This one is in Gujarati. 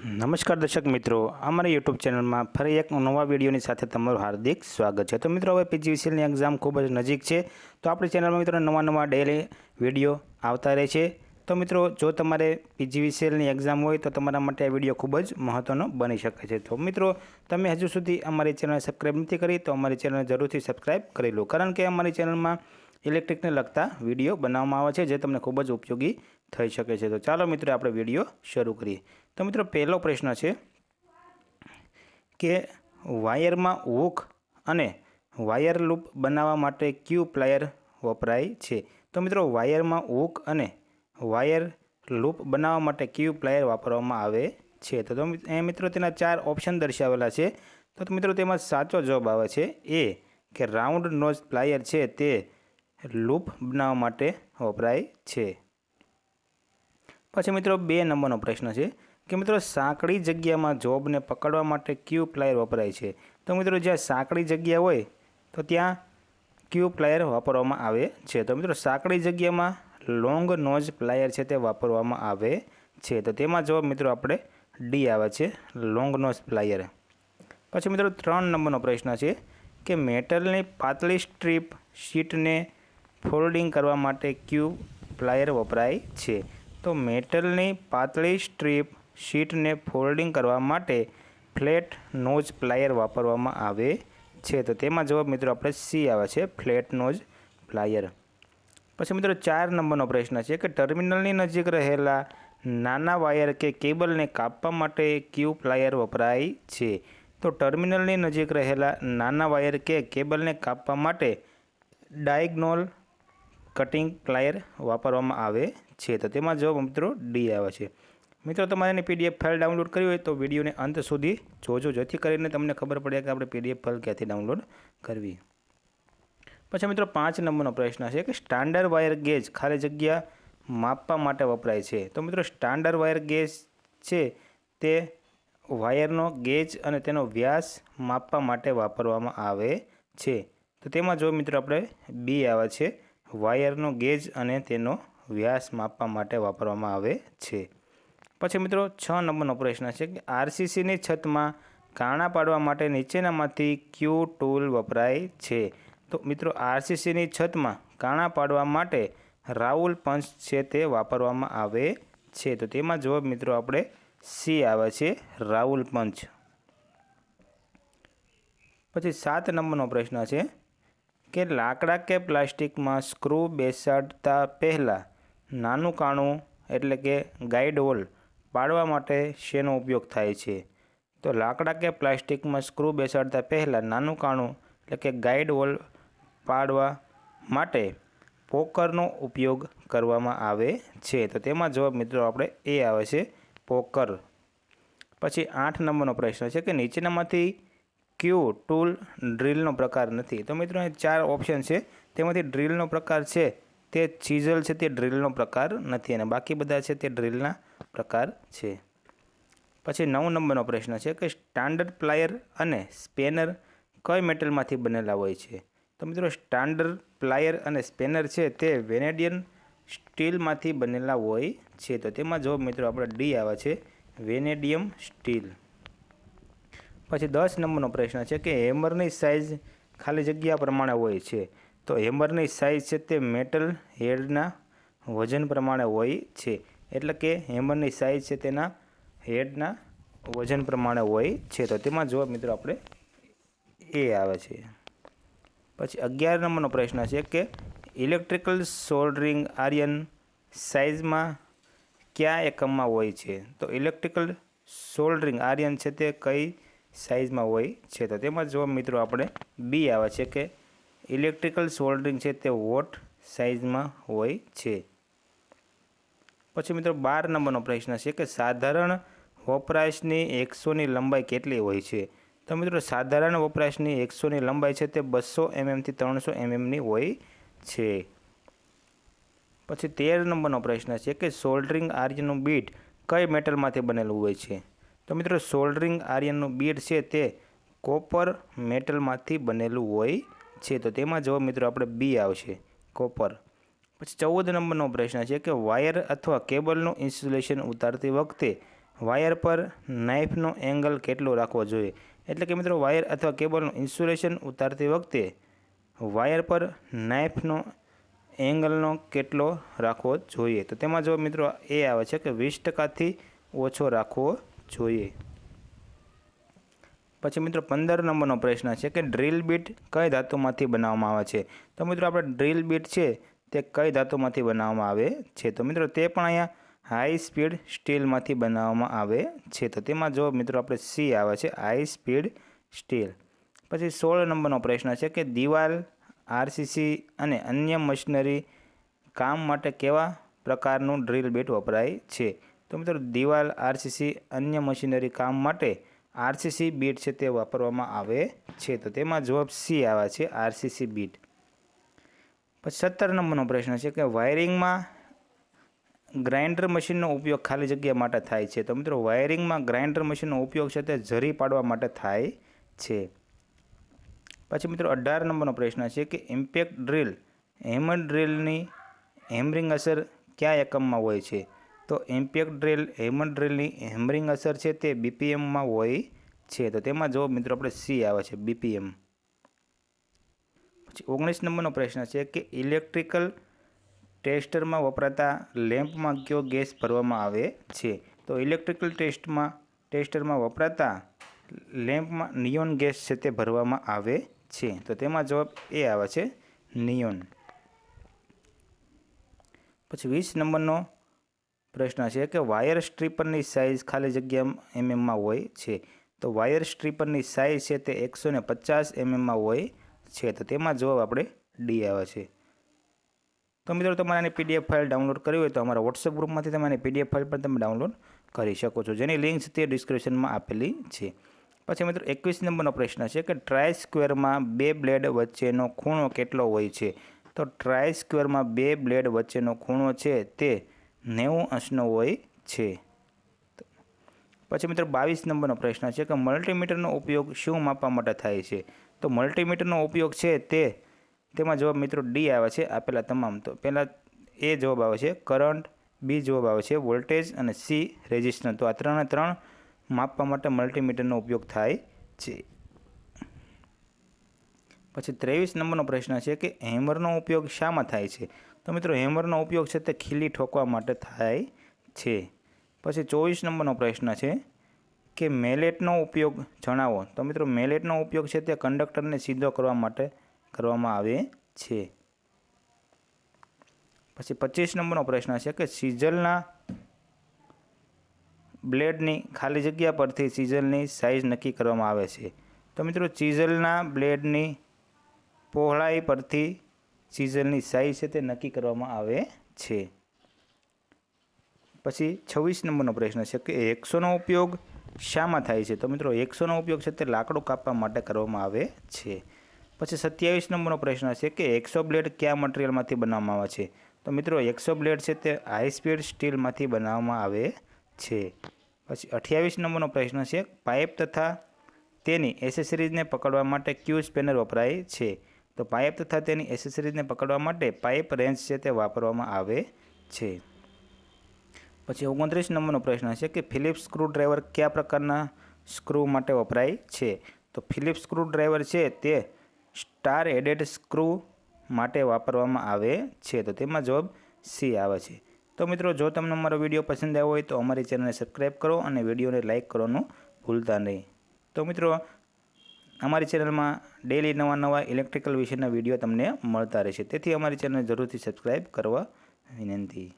નમસ્કાર દર્શક મિત્રો, અમારી યુટ્યુબ ચેનલમાં ફરી એક નવા વિડીયોની સાથે તમારું હાર્દિક સ્વાગત છે। તો મિત્રો, હવે પીજીવીસીએલની એક્ઝામ ખૂબ જ નજીક છે, તો આપણી ચેનલમાં મિત્રો નવા ડેલી વિડીયો આવતા રહે છે। તો મિત્રો, જો તમારે પીજીવીસીએલની એક્ઝામ હોય તો તમારા માટે આ વિડીયો ખૂબ જ મહત્ત્વનો બની શકે છે। તો મિત્રો, તમે હજુ સુધી અમારી ચેનલ સબસ્ક્રાઈબ નથી કરી તો અમારી ચેનલ જરૂરથી સબસ્ક્રાઈબ કરી લો, કારણ કે અમારી ચેનલમાં ઇલેક્ટ્રિકને લગતા વિડીયો બનાવવામાં આવે છે જે તમને ખૂબ જ ઉપયોગી થઈ શકે છે। તો ચાલો મિત્રો, આપણે વિડીયો શરૂ કરીએ। તો મિત્રો, પહેલો પ્રશ્ન છે કે વાયરમાં હૂક અને વાયર લૂપ બનાવવા માટે ક્યુ પ્લાયર વપરાય છે? તો મિત્રો, વાયરમાં હૂક અને વાયર લૂપ બનાવવા માટે ક્યુ પ્લાયર વાપરવામાં આવે છે? તો મિત્રો, તેના 4 ઓપ્શન દર્શાવેલા છે। તો મિત્રો, તેમાં સાચો જવાબ આવે છે એ કે રાઉન્ડ નોઝ પ્લાયર છે તે લૂપ બનાવવા માટે વપરાય છે। પછી મિત્રો, 2 નંબરનો પ્રશ્ન છે કે મિત્રો, સાંકડી જગ્યામાં જોબને પકડવા માટે ક્યુ પ્લાયર વપરાય છે? તો મિત્રો, જ્યાં સાંકડી જગ્યા હોય તો ત્યાં ક્યુ પ્લાયર વાપરવામાં આવે છે। તો મિત્રો, સાંકડી જગ્યામાં લોંગ નોઝ પ્લાયર છે તે વાપરવામાં આવે છે। તો તેમાં જવાબ મિત્રો આપણે ડી આવે છે, લોંગ નોઝ પ્લાયર। પછી મિત્રો, 3 નંબરનો પ્રશ્ન છે કે મેટલની પાતળી સ્ટ્રીપ શીટને ફોલ્ડિંગ કરવા માટે ક્યુ પ્લાયર વપરાય છે? તો મેટલની પાતળી સ્ટ્રીપ શીટને ફોલ્ડિંગ કરવા માટે ફ્લેટ નોઝ પ્લાયર વાપરવામાં આવે છે। તો તેમાં જવાબ મિત્રો આપણે સી આવે છે, ફ્લેટ નોઝ પ્લાયર। પછી મિત્રો, 4 નંબરનો પ્રશ્ન છે કે ટર્મિનલની નજીક રહેલા નાના વાયર કે કેબલને કાપવા માટે ક્યુ પ્લાયર વપરાય છે? તો ટર્મિનલની નજીક રહેલા નાના વાયર કે કેબલને કાપવા માટે ડાયગોનલ કટિંગ પ્લાયર વાપરવામાં આવે છે। તો તેમાં જવાબ મિત્રો ડી આવે છે। મિત્રો, તમારે એની પીડીએફ ફાઇલ ડાઉનલોડ કરવી હોય તો વિડીયોને અંત સુધી જોજો, જેથી કરીને તમને ખબર પડે કે આપણે પીડીએફ ફાઇલ ક્યાંથી ડાઉનલોડ કરવી। પછી મિત્રો, 5 નંબરનો પ્રશ્ન છે કે સ્ટાન્ડર્ડ વાયર ગેજ ખાલી જગ્યા માપવા માટે વપરાય છે? તો મિત્રો, સ્ટાન્ડર્ડ વાયર ગેજ છે તે વાયરનો ગેજ અને તેનો વ્યાસ માપવા માટે વાપરવામાં આવે છે। તો તેમાં જો મિત્રો આપણે બી આવે છે, વાયરનો ગેજ અને તેનો વ્યાસ માપવા માટે વાપરવામાં આવે છે। પછી મિત્રો, 6 નંબરનો પ્રશ્ન છે કે આરસીસીની છતમાં કાણા પાડવા માટે નીચેનામાંથી ક્યુ ટૂલ વપરાય છે? તો મિત્રો, આરસીસીની છતમાં કાણા પાડવા માટે રાઉલ પંચ છે તે વાપરવામાં આવે છે। તો તેમાં જવાબ મિત્રો આપણે સી આવે છે, રાઉલ પંચ। પછી 7 નંબરનો પ્રશ્ન છે કે લાકડા કે પ્લાસ્ટિકમાં સ્ક્રૂ બેસાડતા પહેલાં નાનું કાણું એટલે કે ગાઈડ હોલ પાડવા માટે શેનો ઉપયોગ થાય છે? તો લાકડા કે પ્લાસ્ટિકમાં સ્ક્રૂ બેસાડતા પહેલાં નાનું કાણું એટલે કે ગાઈડ હોલ પાડવા માટે પોકરનો ઉપયોગ કરવામાં આવે છે। તો તેમાં જવાબ મિત્રો આપણે એ આવે છે, પોકર। પછી 8 નંબરનો પ્રશ્ન છે કે નીચેનામાંથી ક્યુ ટૂલ ડ્રીલનો પ્રકાર નથી? તો મિત્રો, અહીં 4 ઓપ્શન છે, તેમાંથી ડ્રીલનો પ્રકાર છે તે ચીઝલ છે તે ડ્રીલનો પ્રકાર નથી, અને બાકી બધા છે તે ડ્રીલના પ્રકાર છે। પછી 9 નંબરનો પ્રશ્ન છે કે સ્ટાન્ડર્ડ પ્લાયર અને સ્પેનર કઈ મેટલમાંથી બનેલા હોય છે? તો મિત્રો, સ્ટાન્ડર્ડ પ્લાયર અને સ્પેનર છે તે વેનેડિયમ સ્ટીલમાંથી બનેલા હોય છે। તો તેમાં જવાબ મિત્રો આપણે ડી આવે છે, વેનેડિયમ સ્ટીલ। પછી 10 નંબરનો પ્રશ્ન છે કે હેમરની સાઇઝ ખાલી જગ્યા પ્રમાણે હોય છે? તો હેમરની સાઇઝ છે તે મેટલ હેડના વજન પ્રમાણે હોય છે, એટલે કે હેમરની સાઇઝ છે તેના હેડના વજન પ્રમાણે હોય છે। તો તેમાં જવાબ મિત્રો આપણે એ આવે છે। પછી 11 નંબરનો પ્રશ્ન છે કે ઇલેક્ટ્રિકલ સોલ્ડરિંગ આયર્ન સાઇઝમાં કયા એકમમાં હોય છે? તો ઇલેક્ટ્રિકલ સોલ્ડરિંગ આયર્ન છે તે કઈ સાઇઝમાં હોય છે? તો તેમાં જવાબ મિત્રો આપણે બી આવે છે કે ઇલેક્ટ્રિકલ સોલ્ડરિંગ છે તે વોટ સાઇઝમાં હોય છે। પછી મિત્રો, 12 નંબરનો પ્રશ્ન છે કે સાધારણ વપરાશની 100ની લંબાઈ કેટલી હોય છે? તો મિત્રો, સાધારણ વપરાશની 100ની લંબાઈ છે તે 200 mm થી 300 mmની હોય છે। પછી 13 નંબરનો પ્રશ્ન છે કે સોલ્ડરિંગ આયર્નનું બીટ કઈ મેટલમાંથી બનેલું હોય છે? તો મિત્રો, સોલ્ડરિંગ આયર્નનું બીટ છે તે કોપર મેટલમાંથી બનેલું હોય છે। તો તેમાં જવાબ મિત્રો આપણે બી આવશે, કોપર। પછી 14 નંબરનો પ્રશ્ન છે કે વાયર અથવા કેબલનું ઇન્સ્યુલેશન ઉતારતી વખતે વાયર પર નાઇફનો એંગલ કેટલો રાખવો જોઈએ? એટલે કે મિત્રો વાયર અથવા કેબલનું ઇન્સ્યુલેશન ઉતારતી વખતે વાયર પર નાઇફનો એંગલનો કેટલો રાખવો જોઈએ? તો તેમાં જો મિત્રો એ આવે છે કે 20%થી ઓછો રાખવો જોઈએ. પછી મિત્રો 15 નંબરનો પ્રશ્ન છે કે ડ્રીલ બીટ કઈ ધાતુમાંથી બનાવવામાં આવે છે? તો મિત્રો આપણે ડ્રીલ બીટ છે તે કઈ ધાતુમાંથી બનાવવામાં આવે છે? તો મિત્રો તે પણ અહીંયા હાઈ સ્પીડ સ્ટીલમાંથી બનાવવામાં આવે છે. તો તેમાં જો મિત્રો આપણે સી આવે છે, હાઈ સ્પીડ સ્ટીલ. પછી 16 નંબરનો પ્રશ્ન છે કે દિવાલ, આરસીસી અને અન્ય મશીનરી કામ માટે કેવા પ્રકારનું ડ્રીલ બીટ વપરાય છે? તો મિત્રો દિવાલ, આરસીસી, અન્ય મશીનરી કામ માટે આરસીસી બીટ છે તે વાપરવામાં આવે છે. તો તેમાં જવાબ સી આવે છે, આરસીસી બીટ. પછી 17 નંબરનો પ્રશ્ન છે કે વાયરિંગમાં ગ્રાઇન્ડર મશીનનો ઉપયોગ ખાલી જગ્યા માટે થાય છે? તો મિત્રો વાયરિંગમાં ગ્રાઇન્ડર મશીનનો ઉપયોગ છે તે જરી પાડવા માટે થાય છે. પછી મિત્રો 18 નંબરનો પ્રશ્ન છે કે ઇમ્પેક્ટ ડ્રીલ, હેમર ડ્રીલની હેમરિંગ અસર કયા એકમમાં હોય છે? તો ઇમ્પેક્ટ ડ્રીલ, હેમર ડ્રીલની હેમરિંગ અસર છે તે બીપીએમમાં હોય છે. તો તેમાં જવાબ મિત્રો આપણે સી આવે છે, બીપીએમ. પછી 19 નંબરનો પ્રશ્ન છે કે ઇલેક્ટ્રિકલ ટેસ્ટરમાં વપરાતા લેમ્પમાં કયો ગેસ ભરવામાં આવે છે? તો ઇલેક્ટ્રિકલ ટેસ્ટરમાં વપરાતા લેમ્પમાં નિયોન ગેસ છે તે ભરવામાં આવે છે. તો તેમાં જવાબ એ આવે છે, નિયોન. પછી 20 નંબરનો પ્રશ્ન છે કે વાયર સ્ટ્રીપરની સાઇઝ ખાલી જગ્યા એમએમમાં હોય છે? તો વાયર સ્ટ્રીપરની સાઇઝ છે તે 150 એમએમમાં હોય છે. તો તેમાં જવાબ આપણે ડી આવે છે. તો મિત્રો તમારે આની પીડીએફ ફાઇલ ડાઉનલોડ કરવી હોય તો અમારા વોટ્સએપ ગ્રુપમાંથી તમે આની પીડીએફ ફાઇલ પણ તમે ડાઉનલોડ કરી શકો છો, જેની લિંક છે તે ડિસ્ક્રિપ્શનમાં આપેલી છે. પછી મિત્રો 21 નંબરનો પ્રશ્ન છે કે ટ્રાય સ્ક્વેરમાં બે બ્લેડ વચ્ચેનો ખૂણો કેટલો હોય છે? તો ટ્રાય સ્ક્વેરમાં બે બ્લેડ વચ્ચેનો ખૂણો છે તે 90° હોય છે. પછી મિત્રો 22 નંબરનો પ્રશ્ન છે કે મલ્ટીમીટરનો ઉપયોગ શું માપવા માટે થાય છે? તો મલ્ટીમીટરનો ઉપયોગ છે તેમાં જવાબ મિત્રો ડી આવે છે, આપેલા તમામ. તો પહેલાં એ જવાબ આવે છે કરંટ, બી જવાબ આવે છે વોલ્ટેજ અને સી રેઝિસ્ટન્સ. તો આ 3 માપવા માટે મલ્ટીમીટરનો ઉપયોગ થાય છે. પછી 23 નંબરનો પ્રશ્ન છે કે હેમરનો ઉપયોગ શામાં થાય છે? તો મિત્રો હેમરનો ઉપયોગ છે તે ખીલી ઠોકવા માટે થાય છે. પછી 24 નંબરનો પ્રશ્ન છે કે મેલેટનો ઉપયોગ જણાવો? તો મિત્રો મેલેટનો ઉપયોગ છે તે કંડક્ટરને સીધો કરવા માટે કરવામાં આવે છે. પછી 25 નંબરનો પ્રશ્ન છે કે સિઝલના બ્લેડની ખાલી જગ્યા પરથી ચીઝલની સાઇઝ નક્કી કરવામાં આવે છે? તો મિત્રો ચીઝલના બ્લેડની પહોળાઈ પરથી ચીઝલની સાઇઝ છે તે નક્કી કરવામાં આવે છે. પછી 26 નંબરનો પ્રશ્ન છે કે હેક્સોનો ઉપયોગ શામાં થાય છે? તો મિત્રો હેક્સોનો ઉપયોગ છે તે લાકડું કાપવા માટે કરવામાં આવે છે. પછી 27 નંબરનો પ્રશ્ન છે કે હેક્સો બ્લેડ કયા મટીરિયલમાંથી બનાવવામાં આવે છે? તો મિત્રો હેક્સો બ્લેડ છે તે હાઈ સ્પીડ સ્ટીલમાંથી બનાવવામાં આવે છે. પછી 28 નંબરનો પ્રશ્ન છે પાઇપ તથા તેની એસેસરીઝને પકડવા માટે ક્યુ સ્પેનર વપરાય છે? તો પાઇપ તથા તેની એસેસરીઝને પકડવા માટે પાઇપ રેન્ચ છે તે વાપરવામાં આવે છે. પછી 29 નંબરનો પ્રશ્ન છે કે ફિલિપ્સ સ્ક્રૂ ડ્રાઈવર કયા પ્રકારના સ્ક્રૂ માટે વપરાય છે? તો ફિલિપ્સ સ્ક્રૂ ડ્રાઈવર છે તે સ્ટાર હેડેડ સ્ક્રૂ માટે વાપરવામાં આવે છે. તો તેમાં જવાબ સી આવે છે. તો મિત્રો જો તમને અમારો વિડીયો પસંદ આવ્યો હોય તો અમારી ચેનલને સબસ્ક્રાઈબ કરો અને વિડીયોને લાઇક કરવાનું ભૂલતા નહીં. તો મિત્રો અમારી ચેનલમાં ડેલી નવા ઇલેક્ટ્રિકલ વિશેના વિડીયો તમને મળતા રહેશે, તેથી અમારી ચેનલને જરૂરથી સબસ્ક્રાઈબ કરવા વિનંતી.